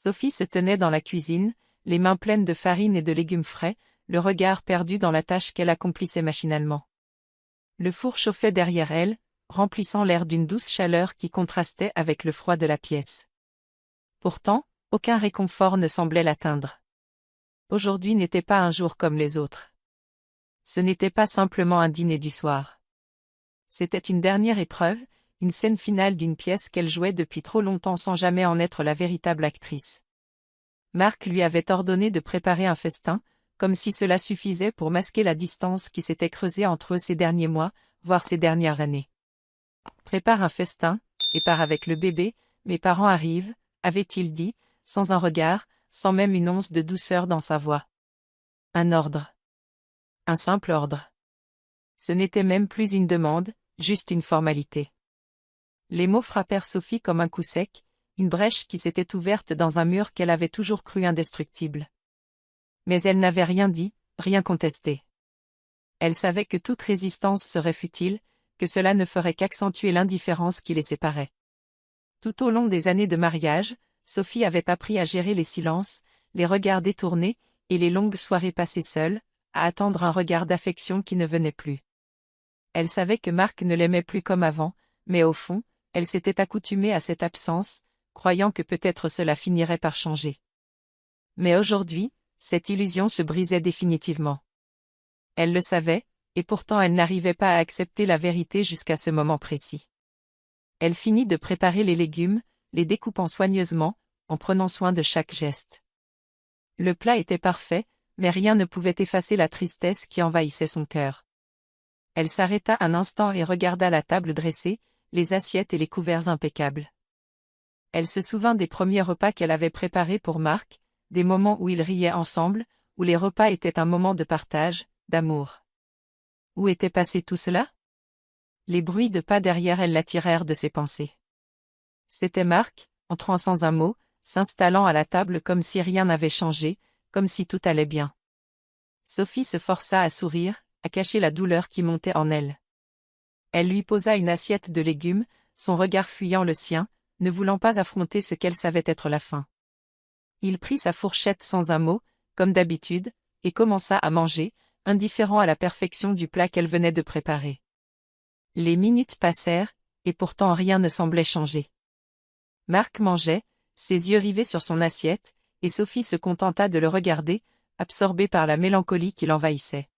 Sophie se tenait dans la cuisine, les mains pleines de farine et de légumes frais, le regard perdu dans la tâche qu'elle accomplissait machinalement. Le four chauffait derrière elle, remplissant l'air d'une douce chaleur qui contrastait avec le froid de la pièce. Pourtant, aucun réconfort ne semblait l'atteindre. Aujourd'hui n'était pas un jour comme les autres. Ce n'était pas simplement un dîner du soir. C'était une dernière épreuve, une scène finale d'une pièce qu'elle jouait depuis trop longtemps sans jamais en être la véritable actrice. Marc lui avait ordonné de préparer un festin, comme si cela suffisait pour masquer la distance qui s'était creusée entre eux ces derniers mois, voire ces dernières années. Prépare un festin, et pars avec le bébé, mes parents arrivent, avait-il dit, sans un regard, sans même une once de douceur dans sa voix. Un ordre. Un simple ordre. Ce n'était même plus une demande, juste une formalité. Les mots frappèrent Sophie comme un coup sec, une brèche qui s'était ouverte dans un mur qu'elle avait toujours cru indestructible. Mais elle n'avait rien dit, rien contesté. Elle savait que toute résistance serait futile, que cela ne ferait qu'accentuer l'indifférence qui les séparait. Tout au long des années de mariage, Sophie avait appris à gérer les silences, les regards détournés, et les longues soirées passées seule, à attendre un regard d'affection qui ne venait plus. Elle savait que Marc ne l'aimait plus comme avant, mais au fond, elle s'était accoutumée à cette absence, croyant que peut-être cela finirait par changer. Mais aujourd'hui, cette illusion se brisait définitivement. Elle le savait, et pourtant elle n'arrivait pas à accepter la vérité jusqu'à ce moment précis. Elle finit de préparer les légumes, les découpant soigneusement, en prenant soin de chaque geste. Le plat était parfait, mais rien ne pouvait effacer la tristesse qui envahissait son cœur. Elle s'arrêta un instant et regarda la table dressée, les assiettes et les couverts impeccables. Elle se souvint des premiers repas qu'elle avait préparés pour Marc, des moments où ils riaient ensemble, où les repas étaient un moment de partage, d'amour. Où était passé tout cela? Les bruits de pas derrière elle l'attirèrent de ses pensées. C'était Marc, entrant sans un mot, s'installant à la table comme si rien n'avait changé, comme si tout allait bien. Sophie se força à sourire, à cacher la douleur qui montait en elle. Elle lui posa une assiette de légumes, son regard fuyant le sien, ne voulant pas affronter ce qu'elle savait être la faim. Il prit sa fourchette sans un mot, comme d'habitude, et commença à manger, indifférent à la perfection du plat qu'elle venait de préparer. Les minutes passèrent, et pourtant rien ne semblait changer. Marc mangeait, ses yeux rivés sur son assiette, et Sophie se contenta de le regarder, absorbée par la mélancolie qui l'envahissait.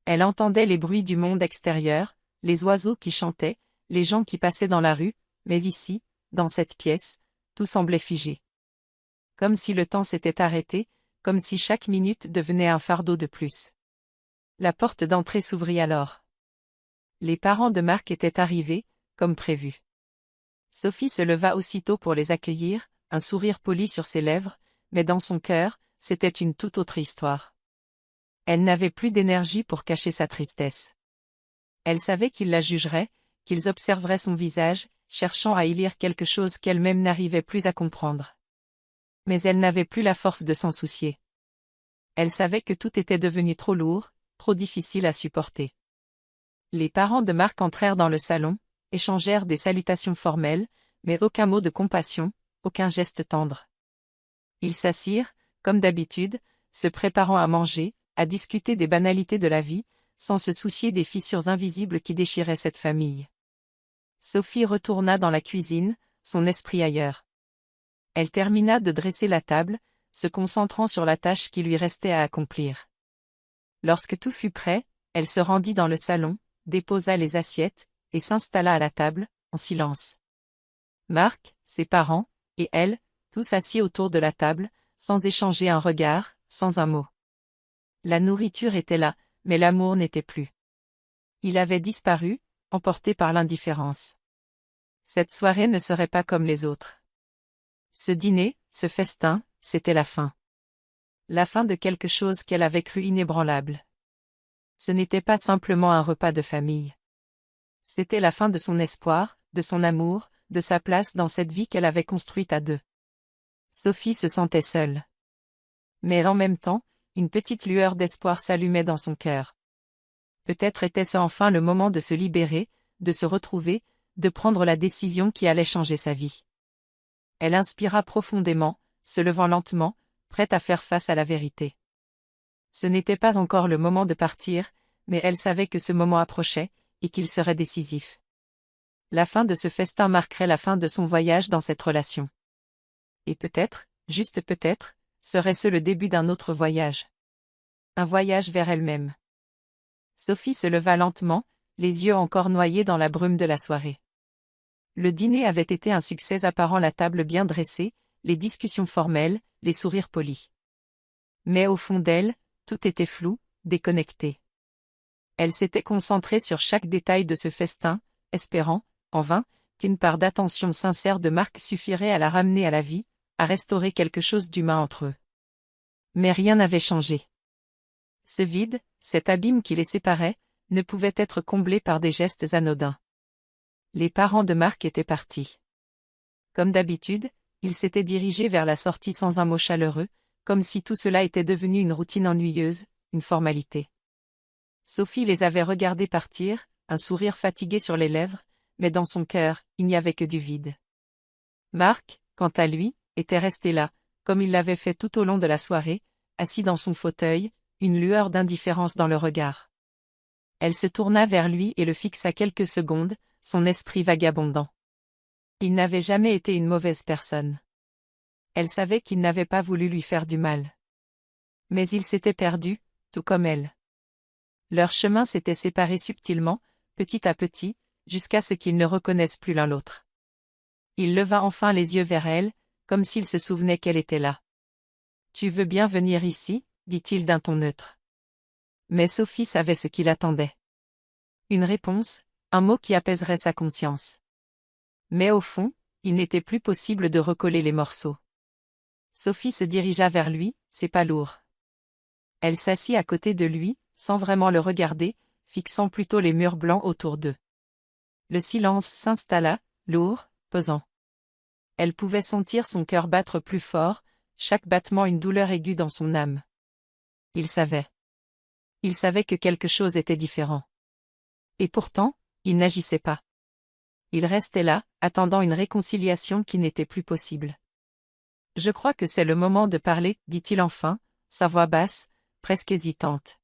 Elle entendait les bruits du monde extérieur, les oiseaux qui chantaient, les gens qui passaient dans la rue, mais ici, dans cette pièce, tout semblait figé. Comme si le temps s'était arrêté, comme si chaque minute devenait un fardeau de plus. La porte d'entrée s'ouvrit alors. Les parents de Marc étaient arrivés, comme prévu. Sophie se leva aussitôt pour les accueillir, un sourire poli sur ses lèvres, mais dans son cœur, c'était une toute autre histoire. Elle n'avait plus d'énergie pour cacher sa tristesse. Elle savait qu'ils la jugeraient, qu'ils observeraient son visage, cherchant à y lire quelque chose qu'elle-même n'arrivait plus à comprendre. Mais elle n'avait plus la force de s'en soucier. Elle savait que tout était devenu trop lourd, trop difficile à supporter. Les parents de Marc entrèrent dans le salon, échangèrent des salutations formelles, mais aucun mot de compassion, aucun geste tendre. Ils s'assirent, comme d'habitude, se préparant à manger, à discuter des banalités de la vie, sans se soucier des fissures invisibles qui déchiraient cette famille. Sophie retourna dans la cuisine, son esprit ailleurs. Elle termina de dresser la table, se concentrant sur la tâche qui lui restait à accomplir. Lorsque tout fut prêt, elle se rendit dans le salon, déposa les assiettes, et s'installa à la table, en silence. Marc, ses parents, et elle, tous assis autour de la table, sans échanger un regard, sans un mot. La nourriture était là, mais l'amour n'était plus. Il avait disparu, emporté par l'indifférence. Cette soirée ne serait pas comme les autres. Ce dîner, ce festin, c'était la fin. La fin de quelque chose qu'elle avait cru inébranlable. Ce n'était pas simplement un repas de famille. C'était la fin de son espoir, de son amour, de sa place dans cette vie qu'elle avait construite à deux. Sophie se sentait seule. Mais en même temps, une petite lueur d'espoir s'allumait dans son cœur. Peut-être était-ce enfin le moment de se libérer, de se retrouver, de prendre la décision qui allait changer sa vie. Elle inspira profondément, se levant lentement, prête à faire face à la vérité. Ce n'était pas encore le moment de partir, mais elle savait que ce moment approchait, et qu'il serait décisif. La fin de ce festin marquerait la fin de son voyage dans cette relation. Et peut-être, juste peut-être, serait-ce le début d'un autre voyage. Un voyage vers elle-même. Sophie se leva lentement, les yeux encore noyés dans la brume de la soirée. Le dîner avait été un succès apparent, la table bien dressée, les discussions formelles, les sourires polis. Mais au fond d'elle, tout était flou, déconnecté. Elle s'était concentrée sur chaque détail de ce festin, espérant, en vain, qu'une part d'attention sincère de Marc suffirait à la ramener à la vie, à restaurer quelque chose d'humain entre eux. Mais rien n'avait changé. Ce vide, cet abîme qui les séparait, ne pouvait être comblé par des gestes anodins. Les parents de Marc étaient partis. Comme d'habitude, ils s'étaient dirigés vers la sortie sans un mot chaleureux, comme si tout cela était devenu une routine ennuyeuse, une formalité. Sophie les avait regardés partir, un sourire fatigué sur les lèvres, mais dans son cœur, il n'y avait que du vide. Marc, quant à lui, était resté là, comme il l'avait fait tout au long de la soirée, assis dans son fauteuil, une lueur d'indifférence dans le regard. Elle se tourna vers lui et le fixa quelques secondes, son esprit vagabondant. Il n'avait jamais été une mauvaise personne. Elle savait qu'il n'avait pas voulu lui faire du mal. Mais il s'était perdu, tout comme elle. Leurs chemins s'étaient séparés subtilement, petit à petit, jusqu'à ce qu'ils ne reconnaissent plus l'un l'autre. Il leva enfin les yeux vers elle, comme s'il se souvenait qu'elle était là. « Tu veux bien venir ici ?» dit-il d'un ton neutre. Mais Sophie savait ce qui l'attendait. Une réponse, un mot qui apaiserait sa conscience. Mais au fond, il n'était plus possible de recoller les morceaux. Sophie se dirigea vers lui, ses pas lourds. Elle s'assit à côté de lui, sans vraiment le regarder, fixant plutôt les murs blancs autour d'eux. Le silence s'installa, lourd, pesant. Elle pouvait sentir son cœur battre plus fort, chaque battement une douleur aiguë dans son âme. Il savait. Il savait que quelque chose était différent. Et pourtant, il n'agissait pas. Il restait là, attendant une réconciliation qui n'était plus possible. « Je crois que c'est le moment de parler, » dit-il enfin, sa voix basse, presque hésitante.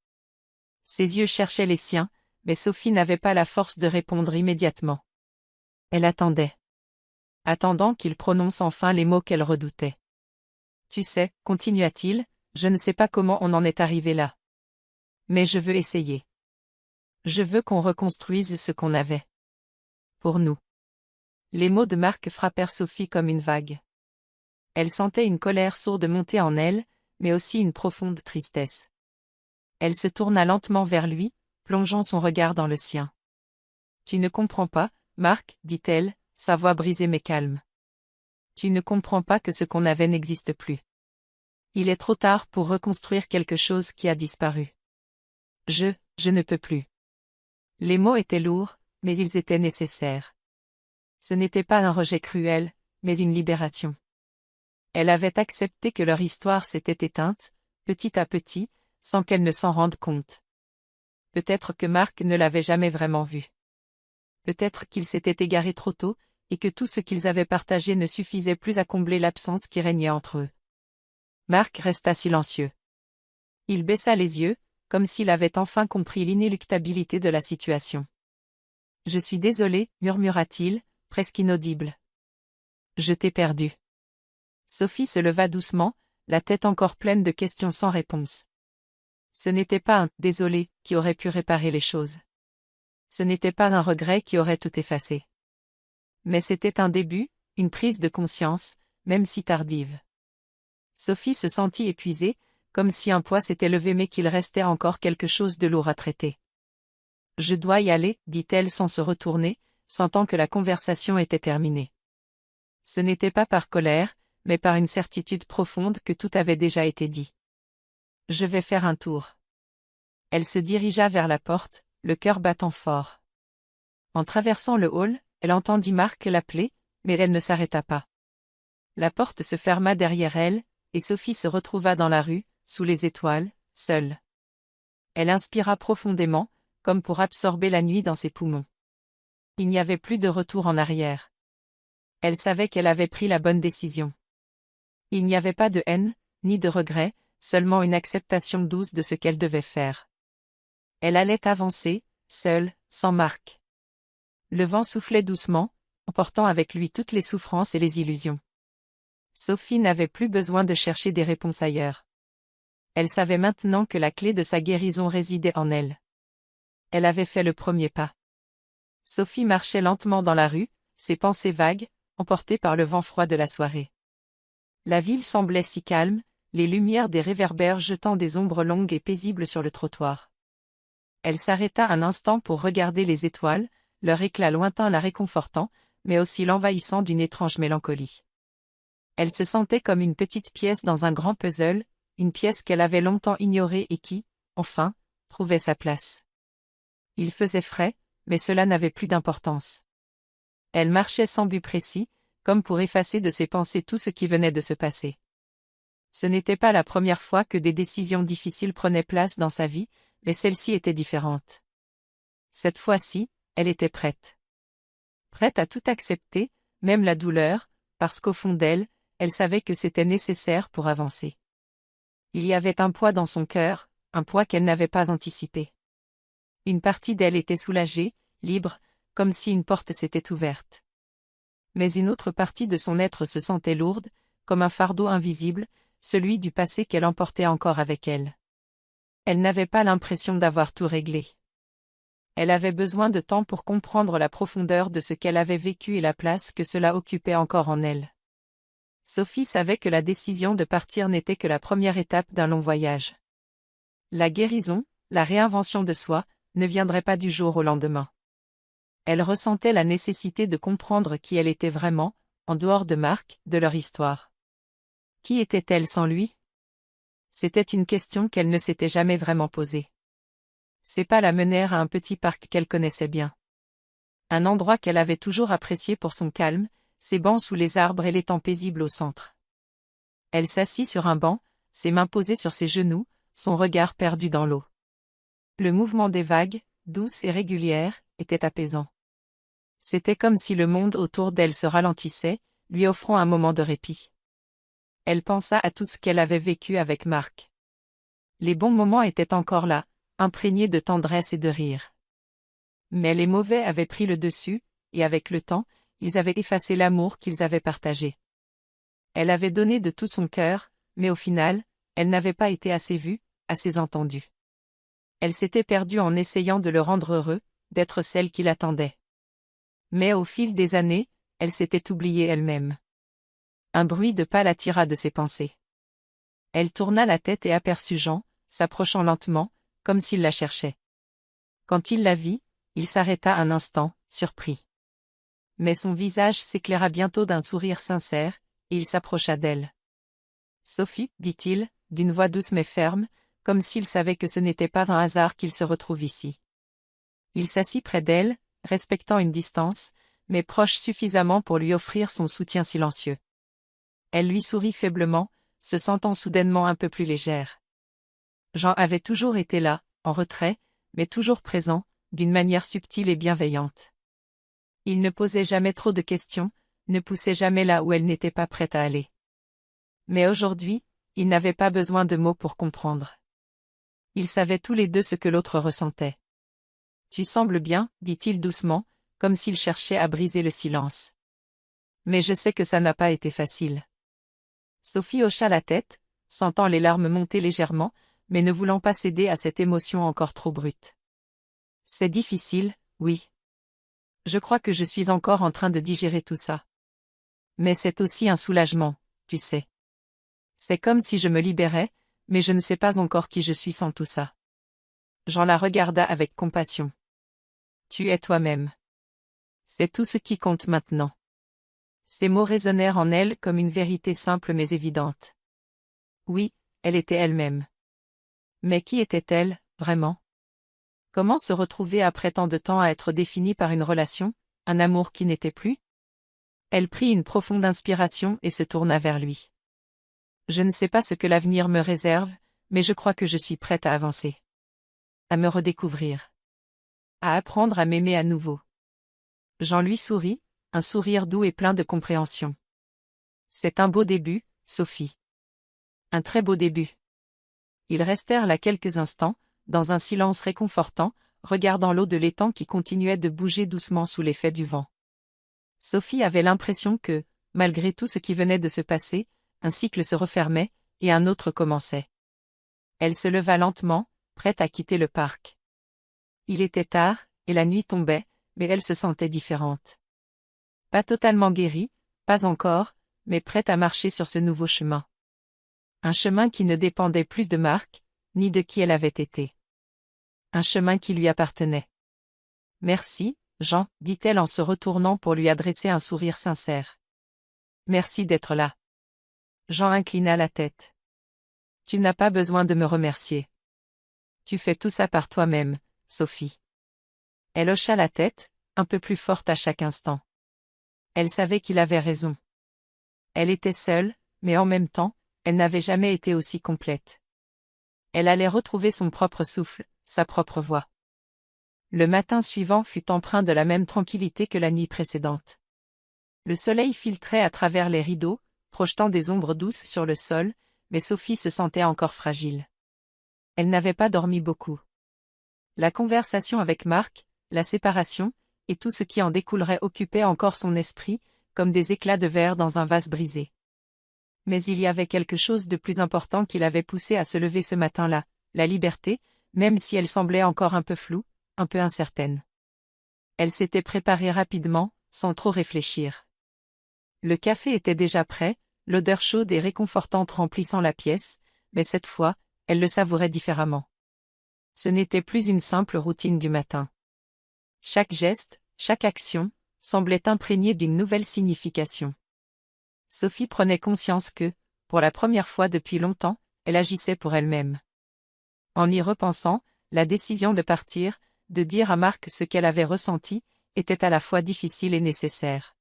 Ses yeux cherchaient les siens, mais Sophie n'avait pas la force de répondre immédiatement. Elle attendait. Attendant qu'il prononce enfin les mots qu'elle redoutait. « Tu sais, » continua-t-il, « je ne sais pas comment on en est arrivé là. Mais je veux essayer. Je veux qu'on reconstruise ce qu'on avait. Pour nous. » Les mots de Marc frappèrent Sophie comme une vague. Elle sentait une colère sourde monter en elle, mais aussi une profonde tristesse. Elle se tourna lentement vers lui, plongeant son regard dans le sien. « Tu ne comprends pas, Marc, dit-elle, sa voix brisée mais calme. Tu ne comprends pas que ce qu'on avait n'existe plus. Il est trop tard pour reconstruire quelque chose qui a disparu. Je ne peux plus. » Les mots étaient lourds, mais ils étaient nécessaires. Ce n'était pas un rejet cruel, mais une libération. Elle avait accepté que leur histoire s'était éteinte, petit à petit, sans qu'elle ne s'en rende compte. Peut-être que Marc ne l'avait jamais vraiment vue. Peut-être qu'il s'était égaré trop tôt, et que tout ce qu'ils avaient partagé ne suffisait plus à combler l'absence qui régnait entre eux. Marc resta silencieux. Il baissa les yeux, comme s'il avait enfin compris l'inéluctabilité de la situation. « Je suis désolé, » murmura-t-il, presque inaudible. « Je t'ai perdu. » Sophie se leva doucement, la tête encore pleine de questions sans réponse. Ce n'était pas un « désolé » qui aurait pu réparer les choses. Ce n'était pas un regret qui aurait tout effacé. Mais c'était un début, une prise de conscience, même si tardive. Sophie se sentit épuisée, comme si un poids s'était levé mais qu'il restait encore quelque chose de lourd à traiter. « Je dois y aller, » dit-elle sans se retourner, sentant que la conversation était terminée. Ce n'était pas par colère, mais par une certitude profonde que tout avait déjà été dit. « Je vais faire un tour. » Elle se dirigea vers la porte, le cœur battant fort. En traversant le hall, elle entendit Marc l'appeler, mais elle ne s'arrêta pas. La porte se ferma derrière elle, et Sophie se retrouva dans la rue, sous les étoiles, seule. Elle inspira profondément, comme pour absorber la nuit dans ses poumons. Il n'y avait plus de retour en arrière. Elle savait qu'elle avait pris la bonne décision. Il n'y avait pas de haine, ni de regret, seulement une acceptation douce de ce qu'elle devait faire. Elle allait avancer, seule, sans Marc. Le vent soufflait doucement, emportant avec lui toutes les souffrances et les illusions. Sophie n'avait plus besoin de chercher des réponses ailleurs. Elle savait maintenant que la clé de sa guérison résidait en elle. Elle avait fait le premier pas. Sophie marchait lentement dans la rue, ses pensées vagues, emportées par le vent froid de la soirée. La ville semblait si calme, les lumières des réverbères jetant des ombres longues et paisibles sur le trottoir. Elle s'arrêta un instant pour regarder les étoiles, leur éclat lointain la réconfortant, mais aussi l'envahissant d'une étrange mélancolie. Elle se sentait comme une petite pièce dans un grand puzzle, une pièce qu'elle avait longtemps ignorée et qui, enfin, trouvait sa place. Il faisait frais, mais cela n'avait plus d'importance. Elle marchait sans but précis, comme pour effacer de ses pensées tout ce qui venait de se passer. Ce n'était pas la première fois que des décisions difficiles prenaient place dans sa vie, mais celle-ci était différente. Cette fois-ci, elle était prête. Prête à tout accepter, même la douleur, parce qu'au fond d'elle, elle savait que c'était nécessaire pour avancer. Il y avait un poids dans son cœur, un poids qu'elle n'avait pas anticipé. Une partie d'elle était soulagée, libre, comme si une porte s'était ouverte. Mais une autre partie de son être se sentait lourde, comme un fardeau invisible, celui du passé qu'elle emportait encore avec elle. Elle n'avait pas l'impression d'avoir tout réglé. Elle avait besoin de temps pour comprendre la profondeur de ce qu'elle avait vécu et la place que cela occupait encore en elle. Sophie savait que la décision de partir n'était que la première étape d'un long voyage. La guérison, la réinvention de soi, ne viendrait pas du jour au lendemain. Elle ressentait la nécessité de comprendre qui elle était vraiment, en dehors de Marc, de leur histoire. Qui était-elle sans lui? C'était une question qu'elle ne s'était jamais vraiment posée. Ses pas la menèrent à un petit parc qu'elle connaissait bien. Un endroit qu'elle avait toujours apprécié pour son calme, ses bancs sous les arbres et l'étang paisible au centre. Elle s'assit sur un banc, ses mains posées sur ses genoux, son regard perdu dans l'eau. Le mouvement des vagues, douces et régulières, était apaisant. C'était comme si le monde autour d'elle se ralentissait, lui offrant un moment de répit. Elle pensa à tout ce qu'elle avait vécu avec Marc. Les bons moments étaient encore là, imprégnés de tendresse et de rire. Mais les mauvais avaient pris le dessus, et avec le temps, ils avaient effacé l'amour qu'ils avaient partagé. Elle avait donné de tout son cœur, mais au final, elle n'avait pas été assez vue, assez entendue. Elle s'était perdue en essayant de le rendre heureux, d'être celle qui l'attendait. Mais au fil des années, elle s'était oubliée elle-même. Un bruit de pas l'attira de ses pensées. Elle tourna la tête et aperçut Jean, s'approchant lentement, comme s'il la cherchait. Quand il la vit, il s'arrêta un instant, surpris. Mais son visage s'éclaira bientôt d'un sourire sincère, et il s'approcha d'elle. « Sophie, dit-il, d'une voix douce mais ferme, comme s'il savait que ce n'était pas un hasard qu'il se retrouve ici. Il s'assit près d'elle, respectant une distance, mais proche suffisamment pour lui offrir son soutien silencieux. Elle lui sourit faiblement, se sentant soudainement un peu plus légère. Jean avait toujours été là, en retrait, mais toujours présent, d'une manière subtile et bienveillante. Il ne posait jamais trop de questions, ne poussait jamais là où elle n'était pas prête à aller. Mais aujourd'hui, ils n'avaient pas besoin de mots pour comprendre. Ils savaient tous les deux ce que l'autre ressentait. « Tu sembles bien, dit-il doucement, comme s'il cherchait à briser le silence. Mais je sais que ça n'a pas été facile. » Sophie hocha la tête, sentant les larmes monter légèrement, mais ne voulant pas céder à cette émotion encore trop brute. « C'est difficile, oui. Je crois que je suis encore en train de digérer tout ça. Mais c'est aussi un soulagement, tu sais. C'est comme si je me libérais, mais je ne sais pas encore qui je suis sans tout ça. » Jean la regarda avec compassion. « Tu es toi-même. C'est tout ce qui compte maintenant. » Ces mots résonnèrent en elle comme une vérité simple mais évidente. Oui, elle était elle-même. Mais qui était-elle, vraiment? Comment se retrouver après tant de temps à être définie par une relation, un amour qui n'était plus? Elle prit une profonde inspiration et se tourna vers lui. « Je ne sais pas ce que l'avenir me réserve, mais je crois que je suis prête à avancer. À me redécouvrir. À apprendre à m'aimer à nouveau. » Jean lui sourit, un sourire doux et plein de compréhension. « C'est un beau début, Sophie. Un très beau début. Ils restèrent là quelques instants, dans un silence réconfortant, regardant l'eau de l'étang qui continuait de bouger doucement sous l'effet du vent. Sophie avait l'impression que, malgré tout ce qui venait de se passer, un cycle se refermait, et un autre commençait. Elle se leva lentement, prête à quitter le parc. Il était tard, et la nuit tombait, mais elle se sentait différente. Pas totalement guérie, pas encore, mais prête à marcher sur ce nouveau chemin. Un chemin qui ne dépendait plus de Marc, ni de qui elle avait été. Un chemin qui lui appartenait. Merci, Jean, dit-elle en se retournant pour lui adresser un sourire sincère. Merci d'être là. Jean inclina la tête. Tu n'as pas besoin de me remercier. Tu fais tout ça par toi-même, Sophie. Elle hocha la tête, un peu plus forte à chaque instant. Elle savait qu'il avait raison. Elle était seule, mais en même temps, elle n'avait jamais été aussi complète. Elle allait retrouver son propre souffle, sa propre voix. Le matin suivant fut empreint de la même tranquillité que la nuit précédente. Le soleil filtrait à travers les rideaux, projetant des ombres douces sur le sol, mais Sophie se sentait encore fragile. Elle n'avait pas dormi beaucoup. La conversation avec Marc, la séparation, et tout ce qui en découlerait occupaient encore son esprit, comme des éclats de verre dans un vase brisé. Mais il y avait quelque chose de plus important qui l'avait poussée à se lever ce matin-là, la liberté, même si elle semblait encore un peu floue, un peu incertaine. Elle s'était préparée rapidement, sans trop réfléchir. Le café était déjà prêt, l'odeur chaude et réconfortante remplissant la pièce, mais cette fois, elle le savourait différemment. Ce n'était plus une simple routine du matin. Chaque geste, chaque action, semblait imprégné d'une nouvelle signification. Sophie prenait conscience que, pour la première fois depuis longtemps, elle agissait pour elle-même. En y repensant, la décision de partir, de dire à Marc ce qu'elle avait ressenti, était à la fois difficile et nécessaire.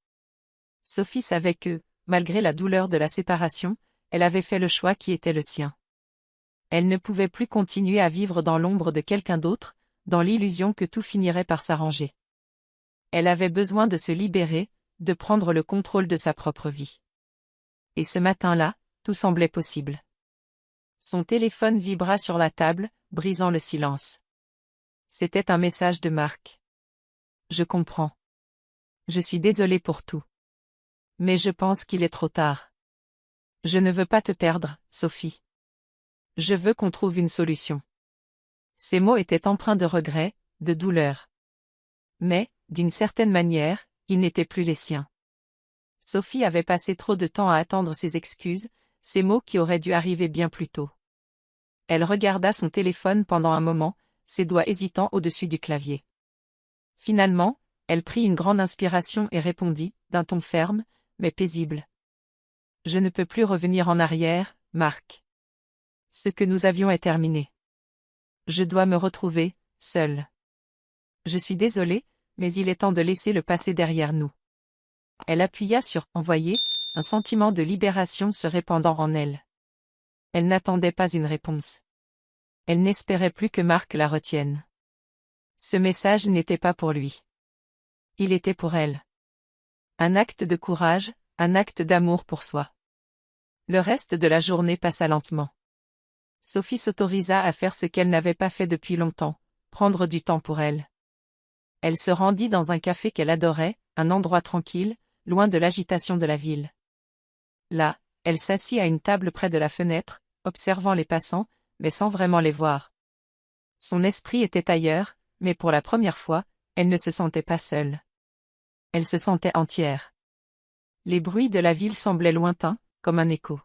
Sophie savait que, malgré la douleur de la séparation, elle avait fait le choix qui était le sien. Elle ne pouvait plus continuer à vivre dans l'ombre de quelqu'un d'autre, dans l'illusion que tout finirait par s'arranger. Elle avait besoin de se libérer, de prendre le contrôle de sa propre vie. Et ce matin-là, tout semblait possible. Son téléphone vibra sur la table, brisant le silence. C'était un message de Marc. Je comprends. Je suis désolée pour tout. Mais je pense qu'il est trop tard. Je ne veux pas te perdre, Sophie. Je veux qu'on trouve une solution. Ces mots étaient empreints de regret, de douleur. Mais, d'une certaine manière, ils n'étaient plus les siens. Sophie avait passé trop de temps à attendre ses excuses, ces mots qui auraient dû arriver bien plus tôt. Elle regarda son téléphone pendant un moment, ses doigts hésitants au-dessus du clavier. Finalement, elle prit une grande inspiration et répondit, d'un ton ferme, mais paisible. Je ne peux plus revenir en arrière, Marc. Ce que nous avions est terminé. Je dois me retrouver, seule. Je suis désolée, mais il est temps de laisser le passé derrière nous. Elle appuya sur « Envoyer », un sentiment de libération se répandant en elle. Elle n'attendait pas une réponse. Elle n'espérait plus que Marc la retienne. Ce message n'était pas pour lui. Il était pour elle. Un acte de courage, un acte d'amour pour soi. Le reste de la journée passa lentement. Sophie s'autorisa à faire ce qu'elle n'avait pas fait depuis longtemps, prendre du temps pour elle. Elle se rendit dans un café qu'elle adorait, un endroit tranquille, loin de l'agitation de la ville. Là, elle s'assit à une table près de la fenêtre, observant les passants, mais sans vraiment les voir. Son esprit était ailleurs, mais pour la première fois, elle ne se sentait pas seule. Elle se sentait entière. Les bruits de la ville semblaient lointains, comme un écho.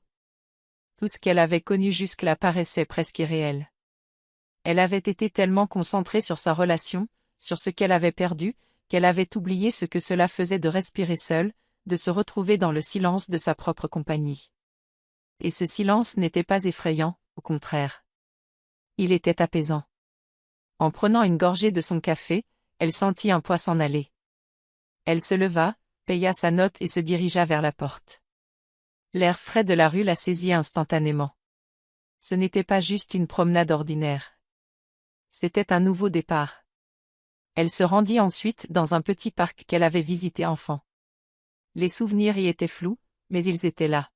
Tout ce qu'elle avait connu jusque-là paraissait presque irréel. Elle avait été tellement concentrée sur sa relation, sur ce qu'elle avait perdu, qu'elle avait oublié ce que cela faisait de respirer seule, de se retrouver dans le silence de sa propre compagnie. Et ce silence n'était pas effrayant, au contraire. Il était apaisant. En prenant une gorgée de son café, elle sentit un poids s'en aller. Elle se leva, paya sa note et se dirigea vers la porte. L'air frais de la rue la saisit instantanément. Ce n'était pas juste une promenade ordinaire. C'était un nouveau départ. Elle se rendit ensuite dans un petit parc qu'elle avait visité enfant. Les souvenirs y étaient flous, mais ils étaient là.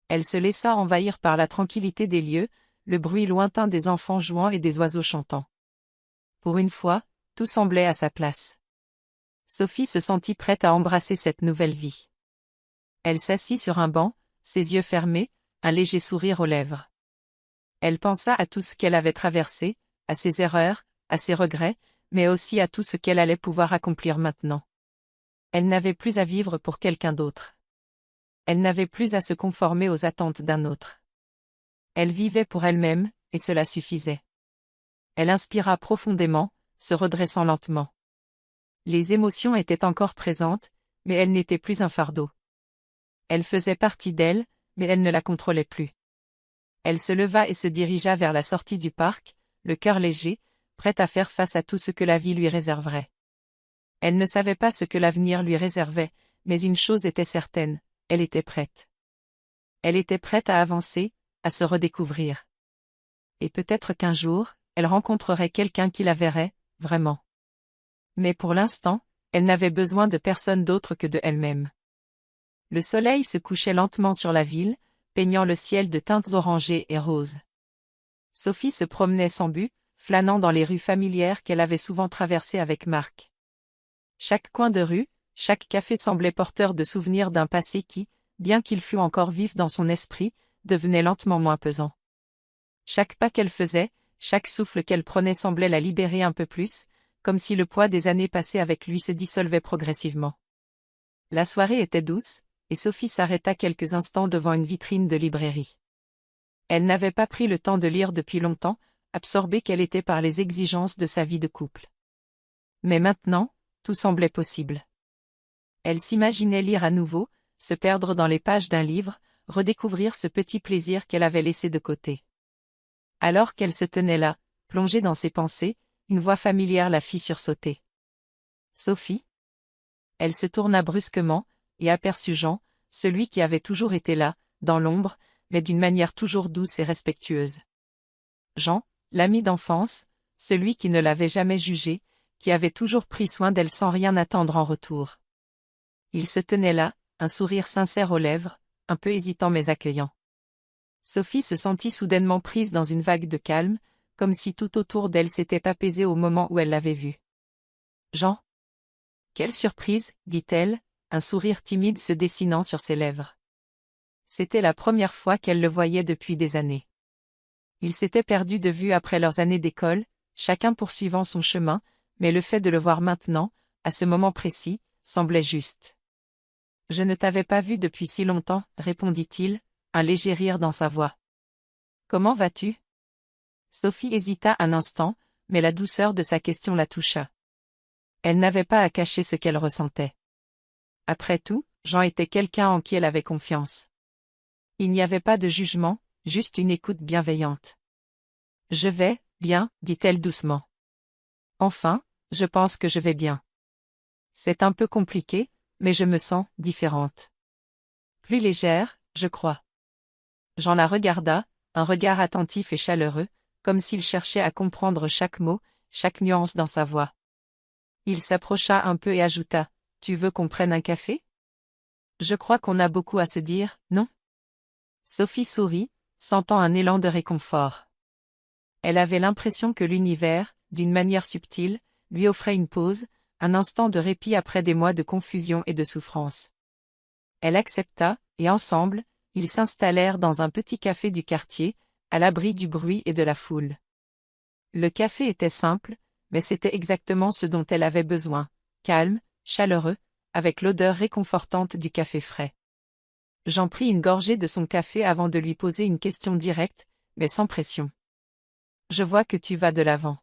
Elle se laissa envahir par la tranquillité des lieux, le bruit lointain des enfants jouant et des oiseaux chantant. Pour une fois, tout semblait à sa place. Sophie se sentit prête à embrasser cette nouvelle vie. Elle s'assit sur un banc, ses yeux fermés, un léger sourire aux lèvres. Elle pensa à tout ce qu'elle avait traversé, à ses erreurs, à ses regrets, mais aussi à tout ce qu'elle allait pouvoir accomplir maintenant. Elle n'avait plus à vivre pour quelqu'un d'autre. Elle n'avait plus à se conformer aux attentes d'un autre. Elle vivait pour elle-même, et cela suffisait. Elle inspira profondément, se redressant lentement. Les émotions étaient encore présentes, mais elles n'étaient plus un fardeau. Elles faisaient partie d'elle, mais elle ne la contrôlait plus. Elle se leva et se dirigea vers la sortie du parc, le cœur léger, prête à faire face à tout ce que la vie lui réserverait. Elle ne savait pas ce que l'avenir lui réservait, mais une chose était certaine, elle était prête. Elle était prête à avancer, à se redécouvrir. Et peut-être qu'un jour, elle rencontrerait quelqu'un qui la verrait, vraiment. Mais pour l'instant, elle n'avait besoin de personne d'autre que de elle-même. Le soleil se couchait lentement sur la ville, peignant le ciel de teintes orangées et roses. Sophie se promenait sans but, flânant dans les rues familières qu'elle avait souvent traversées avec Marc. Chaque coin de rue, chaque café semblait porteur de souvenirs d'un passé qui, bien qu'il fût encore vif dans son esprit, devenait lentement moins pesant. Chaque pas qu'elle faisait, chaque souffle qu'elle prenait semblait la libérer un peu plus, comme si le poids des années passées avec lui se dissolvait progressivement. La soirée était douce, et Sophie s'arrêta quelques instants devant une vitrine de librairie. Elle n'avait pas pris le temps de lire depuis longtemps, absorbée qu'elle était par les exigences de sa vie de couple. Mais maintenant, tout semblait possible. Elle s'imaginait lire à nouveau, se perdre dans les pages d'un livre, redécouvrir ce petit plaisir qu'elle avait laissé de côté. Alors qu'elle se tenait là, plongée dans ses pensées, une voix familière la fit sursauter. « Sophie ?» Elle se tourna brusquement, et aperçut Jean, celui qui avait toujours été là, dans l'ombre, mais d'une manière toujours douce et respectueuse. Jean, l'ami d'enfance, celui qui ne l'avait jamais jugée, qui avait toujours pris soin d'elle sans rien attendre en retour. Il se tenait là, un sourire sincère aux lèvres, un peu hésitant mais accueillant. Sophie se sentit soudainement prise dans une vague de calme, comme si tout autour d'elle s'était apaisé au moment où elle l'avait vu. « Jean !» « Quelle surprise, dit-elle, un sourire timide se dessinant sur ses lèvres. C'était la première fois qu'elle le voyait depuis des années. Ils s'étaient perdus de vue après leurs années d'école, chacun poursuivant son chemin, mais le fait de le voir maintenant, à ce moment précis, semblait juste. « Je ne t'avais pas vu depuis si longtemps, répondit-il, un léger rire dans sa voix. « Comment vas-tu » Sophie hésita un instant, mais la douceur de sa question la toucha. Elle n'avait pas à cacher ce qu'elle ressentait. Après tout, Jean était quelqu'un en qui elle avait confiance. Il n'y avait pas de jugement, juste une écoute bienveillante. « Je vais, bien, dit-elle doucement. Enfin, je pense que je vais bien. C'est un peu compliqué, mais je me sens différente. Plus légère, je crois. » Jean la regarda, un regard attentif et chaleureux, comme s'il cherchait à comprendre chaque mot, chaque nuance dans sa voix. Il s'approcha un peu et ajouta, « Tu veux qu'on prenne un café ? Je crois qu'on a beaucoup à se dire, non ?» Sophie sourit, sentant un élan de réconfort. Elle avait l'impression que l'univers, d'une manière subtile, lui offrait une pause, un instant de répit après des mois de confusion et de souffrance. Elle accepta, et ensemble, ils s'installèrent dans un petit café du quartier, à l'abri du bruit et de la foule. Le café était simple, mais c'était exactement ce dont elle avait besoin, calme, chaleureux, avec l'odeur réconfortante du café frais. Jean prit une gorgée de son café avant de lui poser une question directe, mais sans pression. « Je vois que tu vas de l'avant.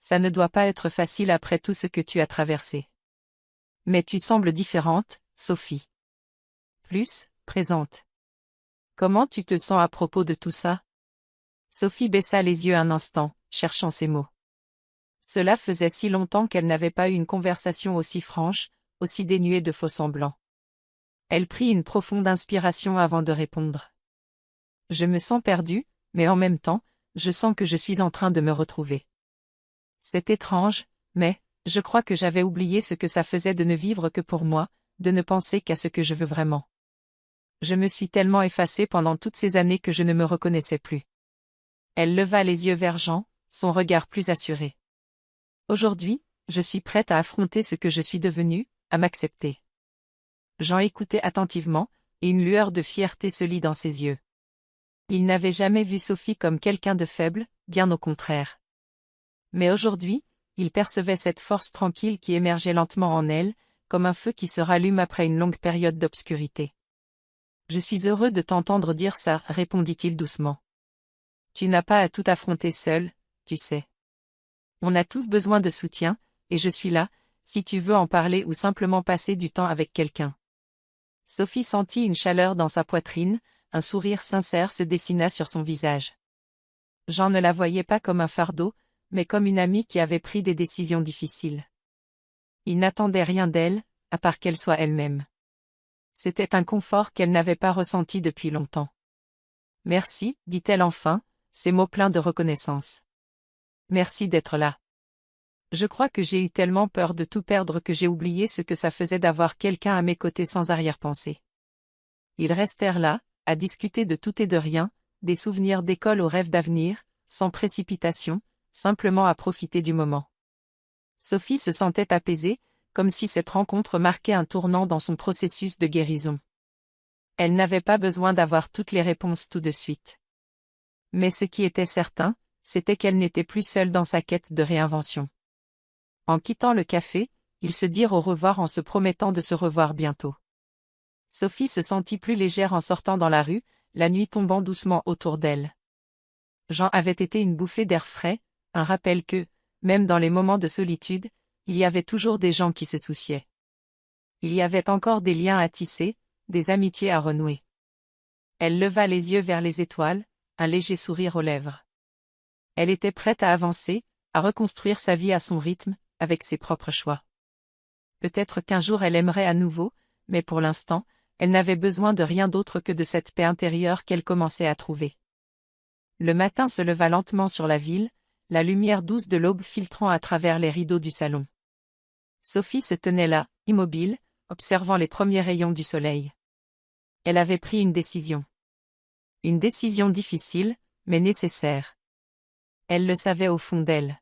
Ça ne doit pas être facile après tout ce que tu as traversé. Mais tu sembles différente, Sophie. Plus, présente. Comment tu te sens à propos de tout ça ?» Sophie baissa les yeux un instant, cherchant ses mots. Cela faisait si longtemps qu'elle n'avait pas eu une conversation aussi franche, aussi dénuée de faux-semblants. Elle prit une profonde inspiration avant de répondre. « Je me sens perdue, mais en même temps, je sens que je suis en train de me retrouver. C'est étrange, mais, je crois que j'avais oublié ce que ça faisait de ne vivre que pour moi, de ne penser qu'à ce que je veux vraiment. Je me suis tellement effacée pendant toutes ces années que je ne me reconnaissais plus. Elle leva les yeux vers Jean, son regard plus assuré. Aujourd'hui, je suis prête à affronter ce que je suis devenue, à m'accepter. Jean écoutait attentivement, et une lueur de fierté se lit dans ses yeux. Il n'avait jamais vu Sophie comme quelqu'un de faible, bien au contraire. Mais aujourd'hui, il percevait cette force tranquille qui émergeait lentement en elle, comme un feu qui se rallume après une longue période d'obscurité. « Je suis heureux de t'entendre dire ça, répondit-il doucement. Tu n'as pas à tout affronter seul, tu sais. On a tous besoin de soutien, et je suis là, si tu veux en parler ou simplement passer du temps avec quelqu'un. » Sophie sentit une chaleur dans sa poitrine, un sourire sincère se dessina sur son visage. Jean ne la voyait pas comme un fardeau, mais comme une amie qui avait pris des décisions difficiles. Il n'attendait rien d'elle, à part qu'elle soit elle-même. C'était un confort qu'elle n'avait pas ressenti depuis longtemps. « Merci, dit-elle enfin, ces mots pleins de reconnaissance. Merci d'être là. Je crois que j'ai eu tellement peur de tout perdre que j'ai oublié ce que ça faisait d'avoir quelqu'un à mes côtés sans arrière-pensée. » Ils restèrent là, à discuter de tout et de rien, des souvenirs d'école aux rêves d'avenir, sans précipitation, simplement à profiter du moment. Sophie se sentait apaisée, comme si cette rencontre marquait un tournant dans son processus de guérison. Elle n'avait pas besoin d'avoir toutes les réponses tout de suite. Mais ce qui était certain, c'était qu'elle n'était plus seule dans sa quête de réinvention. En quittant le café, ils se dirent au revoir en se promettant de se revoir bientôt. Sophie se sentit plus légère en sortant dans la rue, la nuit tombant doucement autour d'elle. Jean avait été une bouffée d'air frais, un rappel que, même dans les moments de solitude, il y avait toujours des gens qui se souciaient. Il y avait encore des liens à tisser, des amitiés à renouer. Elle leva les yeux vers les étoiles, un léger sourire aux lèvres. Elle était prête à avancer, à reconstruire sa vie à son rythme, avec ses propres choix. Peut-être qu'un jour elle aimerait à nouveau, mais pour l'instant, elle n'avait besoin de rien d'autre que de cette paix intérieure qu'elle commençait à trouver. Le matin se leva lentement sur la ville, la lumière douce de l'aube filtrant à travers les rideaux du salon. Sophie se tenait là, immobile, observant les premiers rayons du soleil. Elle avait pris une décision. Une décision difficile, mais nécessaire. Elle le savait au fond d'elle.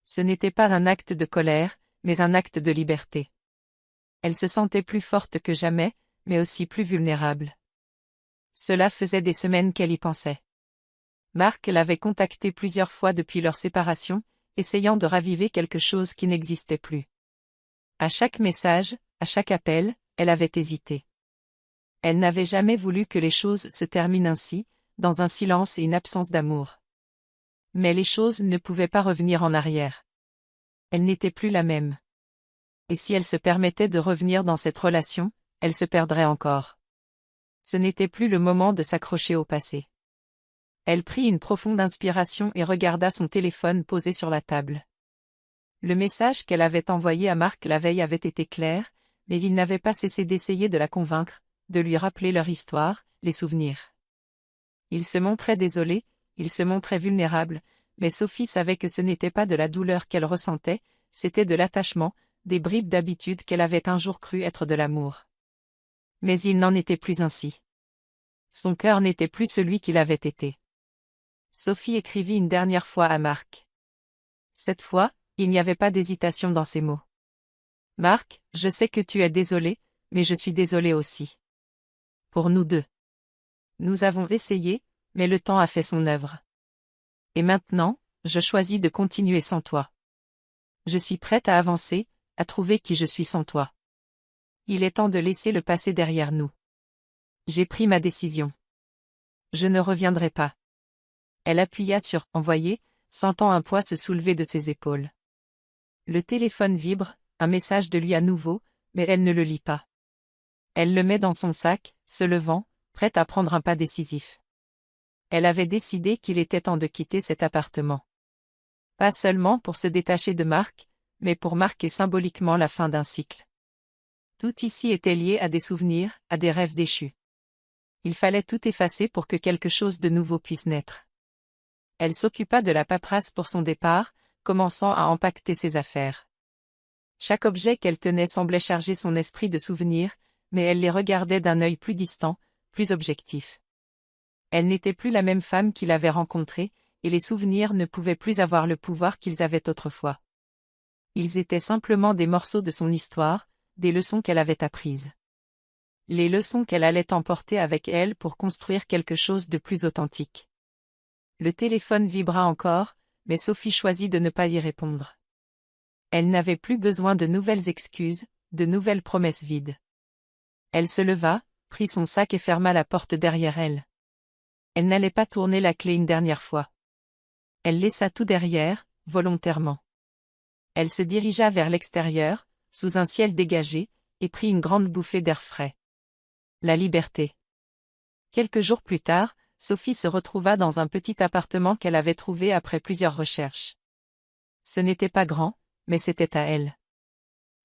Ce n'était pas un acte de colère, mais un acte de liberté. Elle se sentait plus forte que jamais, mais aussi plus vulnérable. Cela faisait des semaines qu'elle y pensait. Marc l'avait contactée plusieurs fois depuis leur séparation, essayant de raviver quelque chose qui n'existait plus. À chaque message, à chaque appel, elle avait hésité. Elle n'avait jamais voulu que les choses se terminent ainsi, dans un silence et une absence d'amour. Mais les choses ne pouvaient pas revenir en arrière. Elle n'était plus la même. Et si elle se permettait de revenir dans cette relation, elle se perdrait encore. Ce n'était plus le moment de s'accrocher au passé. Elle prit une profonde inspiration et regarda son téléphone posé sur la table. Le message qu'elle avait envoyé à Marc la veille avait été clair, mais il n'avait pas cessé d'essayer de la convaincre, de lui rappeler leur histoire, les souvenirs. Il se montrait désolé, il se montrait vulnérable, mais Sophie savait que ce n'était pas de la douleur qu'elle ressentait, c'était de l'attachement, des bribes d'habitude qu'elle avait un jour cru être de l'amour. Mais il n'en était plus ainsi. Son cœur n'était plus celui qu'il avait été. Sophie écrivit une dernière fois à Marc. Cette fois, il n'y avait pas d'hésitation dans ses mots. « Marc, je sais que tu es désolé, mais je suis désolée aussi. Pour nous deux. Nous avons essayé, mais le temps a fait son œuvre. Et maintenant, je choisis de continuer sans toi. Je suis prête à avancer, à trouver qui je suis sans toi. Il est temps de laisser le passé derrière nous. J'ai pris ma décision. Je ne reviendrai pas. » Elle appuya sur « Envoyer », sentant un poids se soulever de ses épaules. Le téléphone vibre, un message de lui à nouveau, mais elle ne le lit pas. Elle le met dans son sac, se levant, prête à prendre un pas décisif. Elle avait décidé qu'il était temps de quitter cet appartement. Pas seulement pour se détacher de Marc, mais pour marquer symboliquement la fin d'un cycle. Tout ici était lié à des souvenirs, à des rêves déchus. Il fallait tout effacer pour que quelque chose de nouveau puisse naître. Elle s'occupa de la paperasse pour son départ, commençant à empaqueter ses affaires. Chaque objet qu'elle tenait semblait charger son esprit de souvenirs, mais elle les regardait d'un œil plus distant, plus objectif. Elle n'était plus la même femme qu'il avait rencontrée, et les souvenirs ne pouvaient plus avoir le pouvoir qu'ils avaient autrefois. Ils étaient simplement des morceaux de son histoire, des leçons qu'elle avait apprises. Les leçons qu'elle allait emporter avec elle pour construire quelque chose de plus authentique. Le téléphone vibra encore, mais Sophie choisit de ne pas y répondre. Elle n'avait plus besoin de nouvelles excuses, de nouvelles promesses vides. Elle se leva, prit son sac et ferma la porte derrière elle. Elle n'allait pas tourner la clé une dernière fois. Elle laissa tout derrière, volontairement. Elle se dirigea vers l'extérieur, sous un ciel dégagé, et prit une grande bouffée d'air frais. La liberté. Quelques jours plus tard, Sophie se retrouva dans un petit appartement qu'elle avait trouvé après plusieurs recherches. Ce n'était pas grand, mais c'était à elle.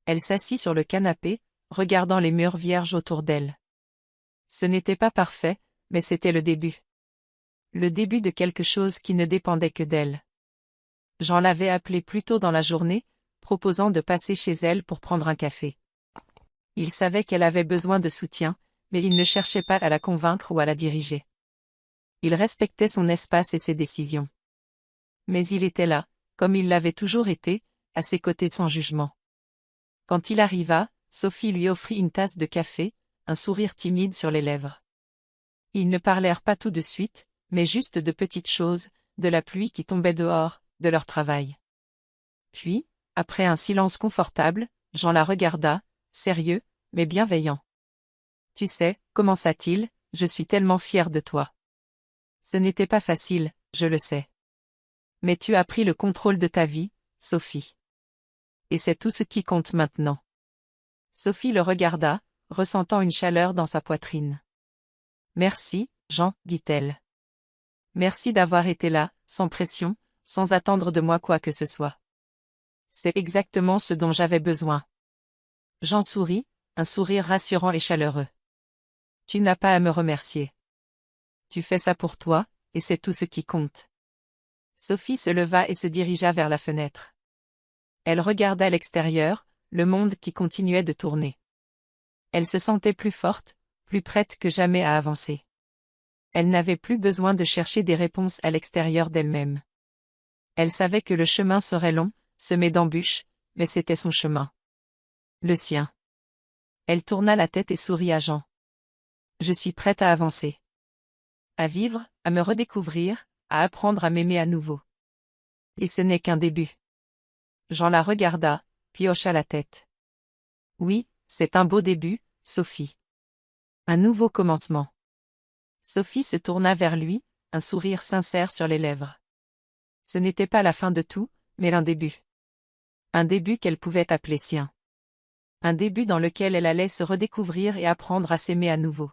Elle s'assit sur le canapé, regardant les murs vierges autour d'elle. Ce n'était pas parfait, mais c'était le début. Le début de quelque chose qui ne dépendait que d'elle. Jean l'avait appelée plus tôt dans la journée, proposant de passer chez elle pour prendre un café. Il savait qu'elle avait besoin de soutien, mais il ne cherchait pas à la convaincre ou à la diriger. Il respectait son espace et ses décisions. Mais il était là, comme il l'avait toujours été, à ses côtés sans jugement. Quand il arriva, Sophie lui offrit une tasse de café, un sourire timide sur les lèvres. Ils ne parlèrent pas tout de suite, mais juste de petites choses, de la pluie qui tombait dehors, de leur travail. Puis, après un silence confortable, Jean la regarda, sérieux, mais bienveillant. « Tu sais, commença-t-il, je suis tellement fier de toi. Ce n'était pas facile, je le sais. Mais tu as pris le contrôle de ta vie, Sophie. Et c'est tout ce qui compte maintenant. » Sophie le regarda, ressentant une chaleur dans sa poitrine. « Merci, Jean, dit-elle. Merci d'avoir été là, sans pression, sans attendre de moi quoi que ce soit. C'est exactement ce dont j'avais besoin. » Jean sourit, un sourire rassurant et chaleureux. « Tu n'as pas à me remercier. Tu fais ça pour toi, et c'est tout ce qui compte. » Sophie se leva et se dirigea vers la fenêtre. Elle regarda l'extérieur, le monde qui continuait de tourner. Elle se sentait plus forte, plus prête que jamais à avancer. Elle n'avait plus besoin de chercher des réponses à l'extérieur d'elle-même. Elle savait que le chemin serait long, semé d'embûches, mais c'était son chemin. Le sien. Elle tourna la tête et sourit à Jean. « Je suis prête à avancer. À vivre, à me redécouvrir, à apprendre à m'aimer à nouveau. Et ce n'est qu'un début. » Jean la regarda, puis hocha la tête. « Oui, c'est un beau début, Sophie. Un nouveau commencement. » Sophie se tourna vers lui, un sourire sincère sur les lèvres. Ce n'était pas la fin de tout, mais un début. Un début qu'elle pouvait appeler sien. Un début dans lequel elle allait se redécouvrir et apprendre à s'aimer à nouveau.